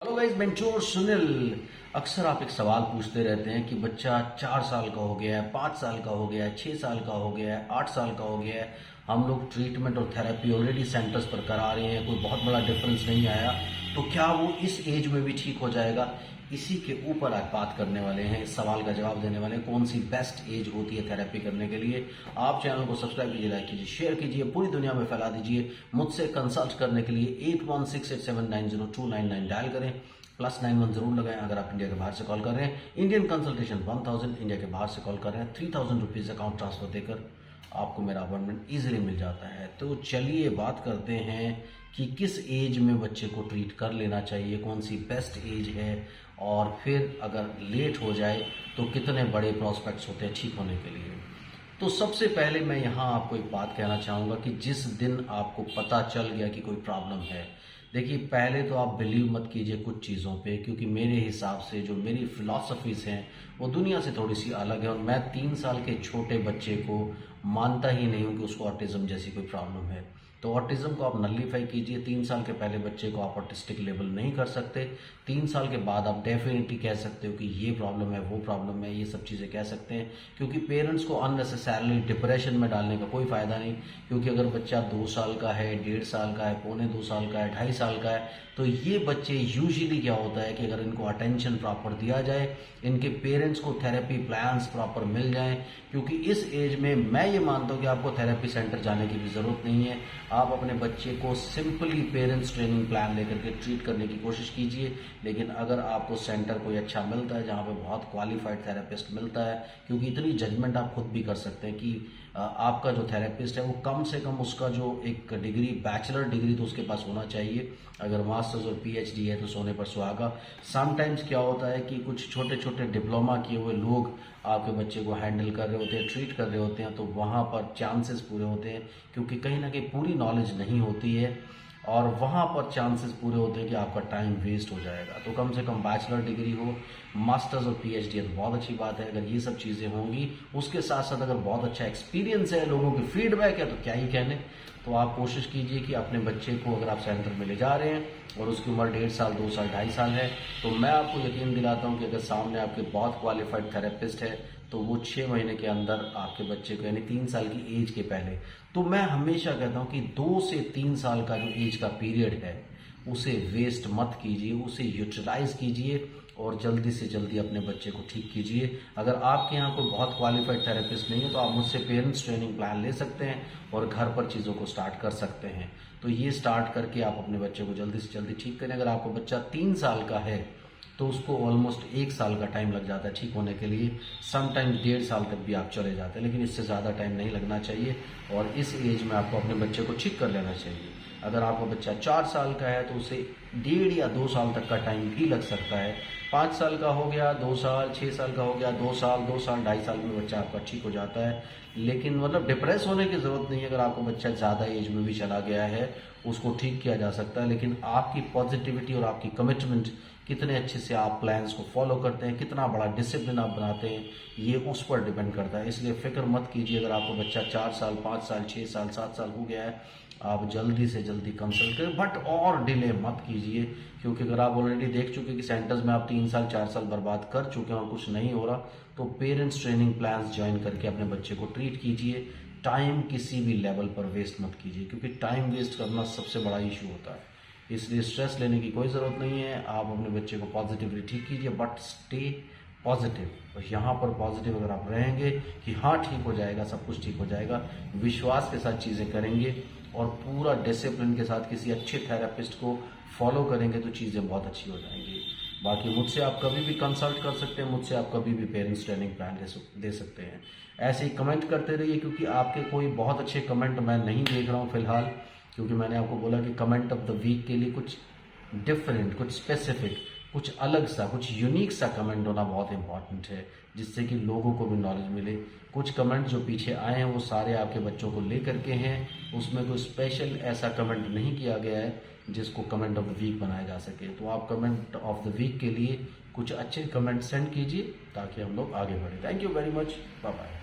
Hello guys, मैं चोर सुनील। अक्सर आप एक सवाल पूछते रहते हैं कि बच्चा 4 साल का हो गया है, 5 साल का हो गया है, 6 साल का हो गया है, 8 साल का हो गया है, हम लोग ट्रीटमेंट और थेरेपी ऑलरेडी सेंटर्स पर करा रहे हैं, कोई बहुत बड़ा डिफरेंस नहीं आया, तो क्या वो इस एज में भी ठीक हो जाएगा? इसी के ऊपर आज बात करने वाले हैं, इस सवाल का जवाब देने वाले हैं, कौन सी बेस्ट एज होती है थेरेपी करने के लिए। आप चैनल को सब्सक्राइब कीजिए, लाइक कीजिए, शेयर कीजिए, पूरी दुनिया में फैला दीजिए। मुझसे कंसल्ट करने के लिए 8168790299 डायल करें, +91 जरूर लगाएं। अगर आप इंडिया के बाहर से कॉल कर रहे हैं, इंडियन कंसल्टेशन 1000, इंडिया के बाहर से कॉल कर रहे हैं 3000 रुपीज़ अकाउंट ट्रांसफर देकर आपको मेरा अपॉइंटमेंट इजीली मिल जाता है। तो चलिए बात करते हैं कि किस एज में बच्चे को ट्रीट कर लेना चाहिए, कौन सी बेस्ट एज है, और फिर अगर लेट हो जाए तो कितने बड़े प्रॉस्पेक्ट्स होते हैं ठीक होने के लिए। तो सबसे पहले मैं यहाँ आपको एक बात कहना चाहूँगा कि जिस दिन आपको पता चल गया कि कोई प्रॉब्लम है, देखिए पहले तो आप बिलीव मत कीजिए कुछ चीज़ों पे, क्योंकि मेरे हिसाब से जो मेरी फिलॉसफीज़ हैं वो दुनिया से थोड़ी सी अलग है, और मैं 3 साल के छोटे बच्चे को मानता ही नहीं हूँ कि उसको ऑटिज्म जैसी कोई प्रॉब्लम है। तो ऑटिज्म को आप नलीफाई कीजिए। 3 साल के पहले बच्चे को आप ऑटिस्टिक लेबल नहीं कर सकते। 3 साल के बाद आप डेफिनेटली कह सकते हो कि ये प्रॉब्लम है, वो प्रॉब्लम है, ये सब चीज़ें कह सकते हैं, क्योंकि पेरेंट्स को अननेसेसरली डिप्रेशन में डालने का कोई फ़ायदा नहीं। क्योंकि अगर बच्चा 2 साल का है, 1.5 साल का है, 2.25 साल का है, 2.5 साल का है, तो ये बच्चे यूजुअली क्या होता है कि अगर इनको अटेंशन प्रॉपर दिया जाए, इनके पेरेंट्स को थेरेपी प्लान्स प्रॉपर मिल जाएं, क्योंकि इस एज में मैं ये मानता हूँ कि आपको थेरेपी सेंटर जाने की भी ज़रूरत नहीं है। आप अपने बच्चे को सिंपली पेरेंट्स ट्रेनिंग प्लान लेकर के ट्रीट करने की कोशिश कीजिए। लेकिन अगर आपको सेंटर कोई अच्छा मिलता है जहाँ पे बहुत क्वालिफाइड थेरेपिस्ट मिलता है, क्योंकि इतनी जजमेंट आप खुद भी कर सकते हैं कि आपका जो थेरेपिस्ट है वो कम से कम उसका जो एक डिग्री, बैचलर डिग्री तो उसके पास होना चाहिए। अगर मास्टर्स और पीएचडी है तो सोने पर सुहागा। समटाइम्स क्या होता है कि कुछ छोटे छोटे डिप्लोमा किए हुए लोग आपके बच्चे को हैंडल कर रहे होते हैं, ट्रीट कर रहे होते हैं, तो वहाँ पर चांसेस पूरे होते हैं, क्योंकि कहीं ना कहीं पूरी नॉलेज नहीं होती है, और वहाँ पर चांसेस पूरे होते हैं कि आपका टाइम वेस्ट हो जाएगा। तो कम से कम बैचलर डिग्री हो, मास्टर्स और पीएचडी है तो बहुत अच्छी बात है। अगर ये सब चीज़ें होंगी, उसके साथ साथ अगर बहुत अच्छा एक्सपीरियंस है, लोगों की फीडबैक है, तो क्या ही कहने। तो आप कोशिश कीजिए कि अपने बच्चे को, अगर आप सेंटर में ले जा रहे हैं और उसकी उम्र 1.5 साल, 2 साल, 2.5 साल है, तो मैं आपको यकीन दिलाता हूँ कि अगर सामने आपके बहुत क्वालिफाइड थेरेपिस्ट है तो वो 6 महीने के अंदर आपके बच्चे को, यानी 3 साल की एज के पहले, तो मैं हमेशा कहता हूँ कि 2 से 3 साल का जो एज का पीरियड है उसे वेस्ट मत कीजिए, उसे यूटिलाइज कीजिए और जल्दी से जल्दी अपने बच्चे को ठीक कीजिए। अगर आपके यहाँ कोई बहुत क्वालिफाइड थेरेपिस्ट नहीं है तो आप मुझसे पेरेंट्स ट्रेनिंग प्लान ले सकते हैं और घर पर चीज़ों को स्टार्ट कर सकते हैं। तो ये स्टार्ट करके आप अपने बच्चे को जल्दी से जल्दी ठीक करें। अगर आपका बच्चा 3 साल का है तो उसको ऑलमोस्ट 1 साल का टाइम लग जाता है ठीक होने के लिए। समटाइम्स 1.5 साल तक भी आप चले जाते हैं, लेकिन इससे ज़्यादा टाइम नहीं लगना चाहिए, और इस एज में आपको अपने बच्चे को ठीक कर लेना चाहिए। अगर आपका बच्चा 4 साल का है तो उसे 1.5 या 2 साल तक का टाइम भी लग सकता है। 5 साल का हो गया 2 साल, 6 साल का हो गया 2 साल, 2 साल 2.5 साल में बच्चा आपका ठीक हो जाता है। लेकिन मतलब डिप्रेस होने की ज़रूरत नहीं है। अगर आपका बच्चा ज़्यादा एज में भी चला गया है, उसको ठीक किया जा सकता है। लेकिन आपकी पॉजिटिविटी और आपकी कमिटमेंट, कितने अच्छे से आप प्लान्स को फॉलो करते हैं, कितना बड़ा डिसिप्लिन आप बनाते हैं, ये उस पर डिपेंड करता है। इसलिए फिक्र मत कीजिए। अगर आपका बच्चा 4 साल, 5 साल, 6 साल, 7 साल हो गया है, आप जल्दी से जल्दी कंसल्ट करें, बट और डिले मत कीजिए। क्योंकि अगर आप ऑलरेडी देख चुके कि सेंटर्स में आप 3 साल, 4 साल बर्बाद कर चुके हैं और कुछ नहीं हो रहा, तो पेरेंट्स ट्रेनिंग प्लान्स ज्वाइन करके अपने बच्चे को ट्रीट कीजिए। टाइम किसी भी लेवल पर वेस्ट मत कीजिए, क्योंकि टाइम वेस्ट करना सबसे बड़ा इशू होता है। इसलिए स्ट्रेस लेने की कोई ज़रूरत नहीं है। आप अपने बच्चे को पॉजिटिवली ठीक कीजिए, बट स्टे पॉजिटिव। और यहाँ पर पॉजिटिव अगर आप रहेंगे कि हाँ ठीक हो जाएगा, सब कुछ ठीक हो जाएगा, विश्वास के साथ चीज़ें करेंगे और पूरा डिसिप्लिन के साथ किसी अच्छे थेरेपिस्ट को फॉलो करेंगे, तो चीज़ें बहुत अच्छी हो जाएंगी। बाकी मुझसे आप कभी भी कंसल्ट कर सकते हैं, मुझसे आप कभी भी पेरेंट्स ट्रेनिंग प्लान दे सकते हैं। ऐसे ही कमेंट करते रहिए, क्योंकि आपके कोई बहुत अच्छे कमेंट मैं नहीं देख रहा हूँ फिलहाल, क्योंकि मैंने आपको बोला कि कमेंट ऑफ द वीक के लिए कुछ डिफरेंट, कुछ स्पेसिफिक, कुछ अलग सा, कुछ यूनिक सा कमेंट होना बहुत इंपॉर्टेंट है, जिससे कि लोगों को भी नॉलेज मिले। कुछ कमेंट जो पीछे आए हैं वो सारे आपके बच्चों को लेकर के हैं, उसमें कोई स्पेशल ऐसा कमेंट नहीं किया गया है जिसको कमेंट ऑफ द वीक बनाया जा सके। तो आप कमेंट ऑफ द वीक के लिए कुछ अच्छे कमेंट सेंड कीजिए ताकि हम लोग आगे बढ़े। Thank you very much, bye bye.